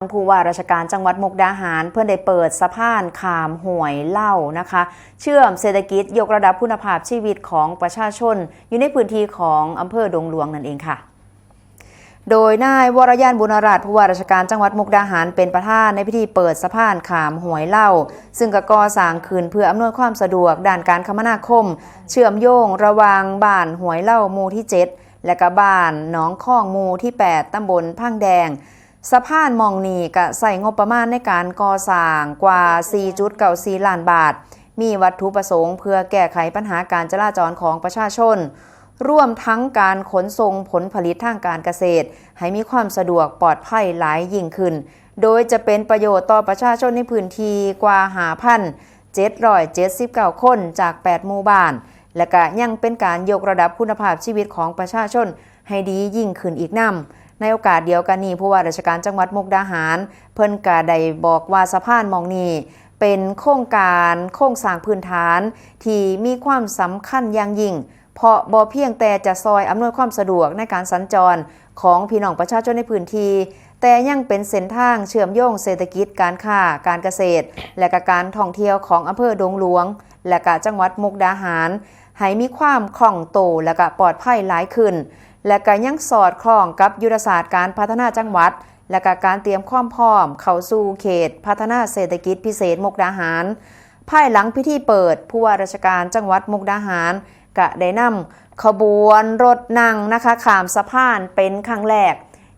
ผู้ว่าราชการจังหวัดมุกดาหารเพื่อได้เปิดสะพานขามห้วยเล่านะคะเชื่อมเศรษฐกิจยกระดับคุณภาพชีวิตของประชาชนอยู่ในพื้นที่ของอำเภอดงหลวงนั่นเองค่ะโดยนายวรยานบุญราชผู้ว่าราชการจังหวัดมุกดาหารเป็นประธานในพิธีเปิดสะพานขามห้วยเล่าซึ่งก็ก่อสร้างขึ้นเพื่ออำนวยความสะดวกด้านการคมนาคมเชื่อมโยงระหว่างบ้านห้วยเล่าหมู่ที่7และก็บ้านหนองข้องหมู่ที่8ตำบลพังแดงสะพานมองนีก็ใส่งบประมาณในการก่อสร้างกว่า 4.94 ล้านบาทมีวัตถุประสงค์เพื่อแก้ไขปัญหาการจราจรของประชาชนร่วมทั้งการขนส่งผลผลิตทางการเกษตรให้มีความสะดวกปลอดภัยหลายยิ่งขึ้นโดยจะเป็นประโยชน์ต่อประชาชนในพื้นที่กว่า 5,779 คนจาก 8 หมู่บ้านและก็ยังเป็นการยกระดับคุณภาพชีวิตของประชาชนให้ดียิ่งขึ้นอีกนำในโอกาสเดียวกันนี้ผู้ว่าราชการจังหวัดมุกดาหารเพิ่นก็ได้บอกว่าสะพานมองนีเป็นโครงสร้างพื้นฐานที่มีความสำคัญอย่างยิ่งเพราะบ่เพียงแต่จะซอยอำนวยความสะดวกในการสัญจรของพี่น้องประชาชนในพื้นที่แต่ยังเป็นเส้นทางเชื่อมโยงเศรษฐกิจการค้าการเกษตรและก็การท่องเที่ยวของอำเภอดงหลวงและก็จังหวัดมุกดาหารให้มีความคล่องตัวและก็ปลอดภัยหลายขึ้นและก็ยังสอดคล้องกับยุทธศาสตร์การพัฒนาจังหวัดและก็การเตรียมความพร้อมเข้าสู่เขตพัฒนาเศรษฐกิจพิเศษมุกดาหารภายหลังพิธีเปิดผู้ว่าราชการจังหวัดมุกดาหารก็ได้นำขบวนรถนั่งนะคะข้ามสะพานเป็นครั้งแรก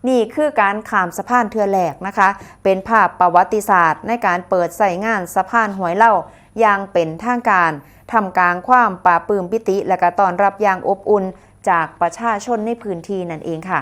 นี่คือการข้ามสะพานเทื่อแรกนะคะเป็นภาพประวัติศาสตร์ในการเปิดใส่งานสะพานห้วยเล่าอย่างเป็นทางการทำกลางความปลาปลื้มปิติและก็ต้อนรับอย่างอบอุ่นจากประชาชนในพื้นที่นั่นเองค่ะ